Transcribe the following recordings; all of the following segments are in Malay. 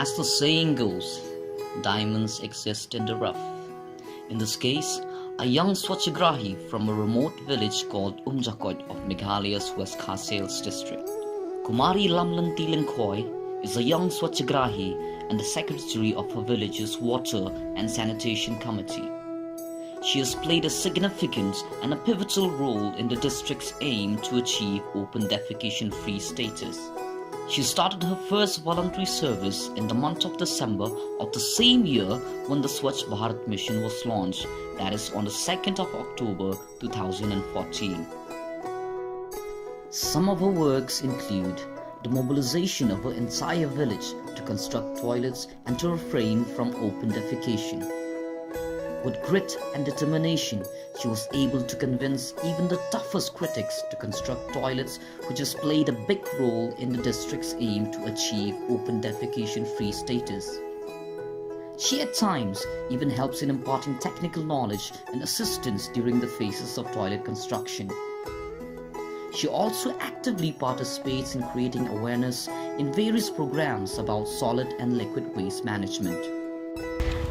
As the saying goes, diamonds exist in the rough. In this case, a young Swachhagrahi from a remote village called of Meghalaya's West Khasi Hills District. Kumari Ramlan is a young Swachhagrahi and the secretary of her village's Water and Sanitation Committee. She has played a significant and a pivotal role in the district's aim to achieve open defecation-free status. She started her first voluntary service in the month of December of the same year when the Swachh Bharat mission was launched, that is on the 2nd of October 2014. Some of her works include the mobilization of her entire village to construct toilets and to refrain from open defecation. With grit and determination, she was able to convince even the toughest critics to construct toilets, which has played a big role in the district's aim to achieve open defecation-free status. She at times even helps in imparting technical knowledge and assistance during the phases of toilet construction. She also actively participates in creating awareness in various programs about solid and liquid waste management.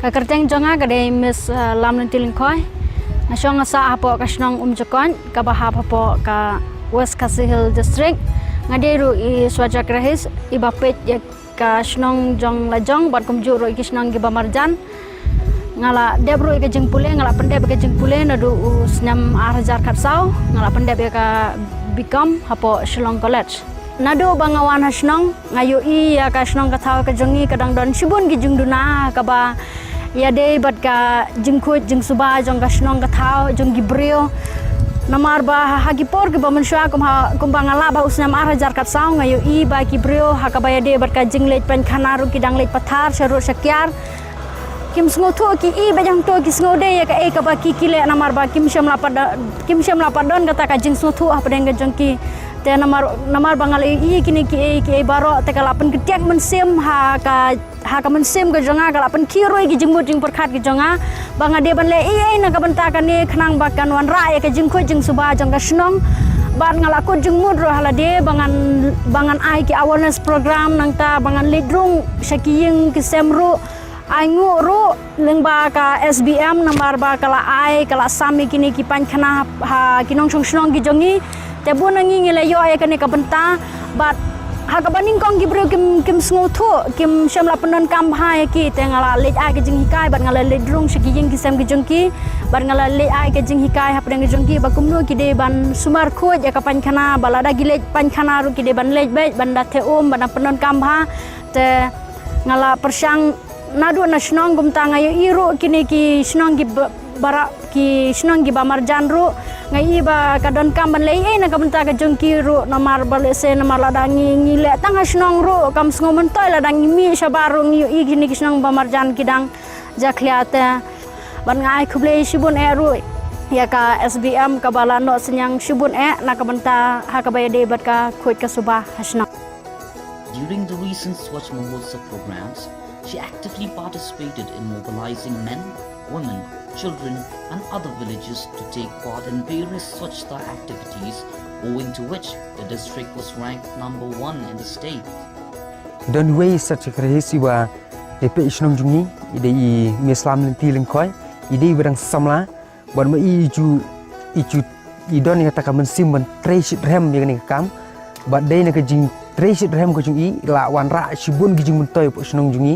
Kakerteng jonga kade Miss Ramlan tilingkoi nasyong sa apo kasnong umjokon ka bahap apo ka West Khasi Hills District ngaderu I Swachhagrahi ibapet ya kasnong jong lajong bat kumjuro ikisnong giba marjan ngala debro ka jengpule ngala pendeb ka jengpule nadu snam arjar khatsau ngala pendeb ka become apo Shillong College nado bangawan hasnong ngayo ya kasnong kathau ka jongi kadang don sibun gi jungduna ka ba ya day bat ka jengkut jeng suba jong kasnong kathau jong gibrio namar ba hagipor ke ba manusia kum bangala ba usnam arjar katsau ngayo ba gibrio hakabaya day bat ka jenglej pen khanaru kidang lej pathar syaru syakyar kim sngotu ki ba jang to ki snode ya ka ba ki kile namar ba kim syam lapadon kata ka jeng sngotu apa deng jong ki te namar bangal kini ki baro te kalapan ketiak mensim ha ka mensim ke jonga kalapan kiroi ki jengmut jeng perkhat ki jonga banga de ban le na ka bentakan ni khnang bakan wan ra ya ka jengkut jeng suba jong ka snong ban ngalakut jengmut ro halade bangan ai ki awareness program nang ta bangan lidrung syakiyeng ki semru ai ngu ro lengba ka SBM namar ba kala ai kala sami kini ki pan khana ha kinong snong ki jongi te bu nangi ngile yo ay kani ka benta bat ha ka baning kong gibro kim sngotu kim syamla penon kam ha ki te ngala lej ai ka jing hikai bat ngala ledrung shikiyeng ki sam ki jongki bat ngala lej ai ka jing hikai ha pedang jongki ba kumnu ki de ban sumar khoj ya ka pan khana balada gilej pan khana ru ki de ban lej be banda the ban penon kam ha te ngala persyang nadu na snong gum ta ngayo iru kini ki snong gi bara ki snong gi ba marjan ru ngai ba kadon kam ban lei na kam ta ka jongki ru namar balese namar ladangi ngile tang snong ru kam sngo mentoi ladangi mi sabaru ngi gini ki snong ba marjan kidang jakliate ban ngai khuble sibun ru ya ka SBM ka balano senyang sibun na ka benta ha ka bayade bat ka khoj ka subah hasna. During the recent Swachh Mahotsav programs, she actively participated in mobilizing men, women, children and other villages to take part in various Swachhta activities, owing to which the district was ranked number 1 in the state. Don way Swachhagrahi siwa epe isnong jungi ide I Miss Ramlan tilingkoi ide berang samla ban ma iju idon ya taka mensim ban tresit rem yang ni kam bat dei na ka jing tresit rem ko jungi la wan ra sibun gi jing mentoi po isnong jungi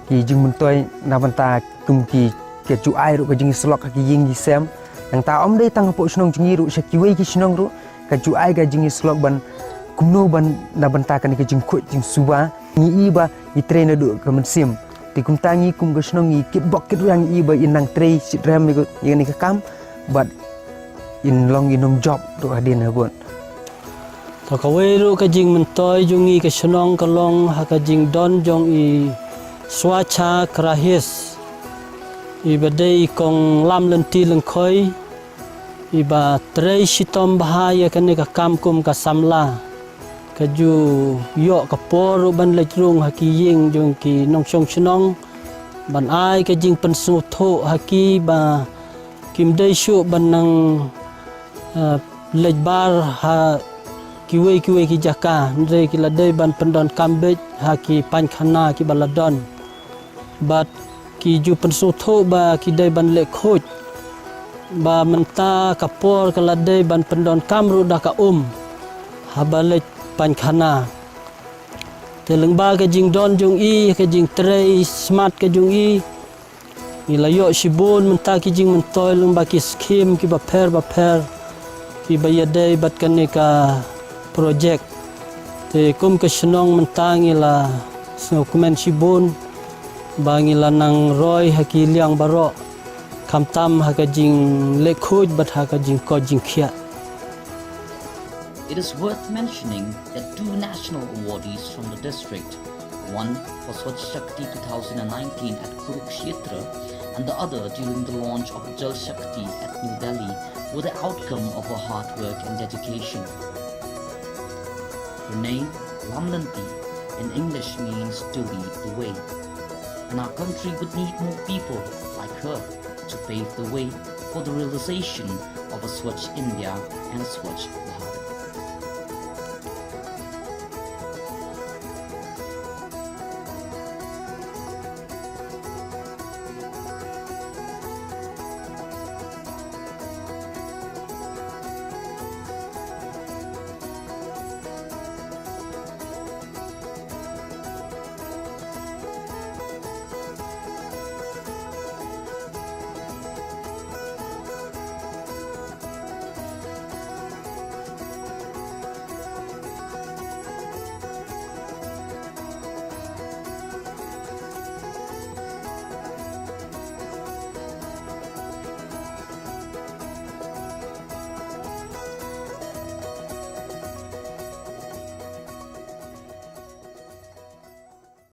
ki jing mentoi na banta kum ki ke chu ai ru ka jing slok ka ying ji sem yang ta om dei tang po snong jingi ru syakiwe ki snong ru ka chu ai ka jing slok ban kumno ban na banta kan ka jing khot jing suba ni ba I train du ka mensim ti kum tangi kum ka snong I kit bok kit yang ba inang tre sit rem ni yang ni ka kam but in long inom job ru adin ha bon ta ka we ru ka jing mentoi jungi ka snong ka long ha ka jing don jong I Swachhagrahi ibadai kong Ramlan tilingkoi iba trei sitom bahaya kani ka kamkum ka samla ka ju yo ka poru ban lejrung hakiying jong ki nong song snong ban ai ka jing pensu tho haki ba kim dei shu ban nang lejbar ha kiwe ki jaka ndre ki ladai ban pendon kambej ha ki pankhana ki baladon bat ki ju pensutho ba ki dai ban le khoj ba menta kapor ka ladai ban pendon kamru da ka ha bale pankhana teleng ba ka jing don jung i ka jing trei smart ka jung i ni layo shibon menta ki jing mentoi lung ba ki skim ki ba pher ki ba yadai bat kan ka project te kum ka shnong mentangi la dokumen shibon bangi la nang roy haki liang baro kamtam haka jing lekhoj bat haka jing ko jing khia. It is worth mentioning that two national awardees from the district, one for Swachh Shakti 2019 at Kurukshetra and the other during the launch of Jal Shakti at New Delhi, were the outcome of her hard work and dedication. Her name, Ramlan, in English means to lead the way, and our country would need more people like her to pave the way for the realization of a Swachh India and Swachh Bharat.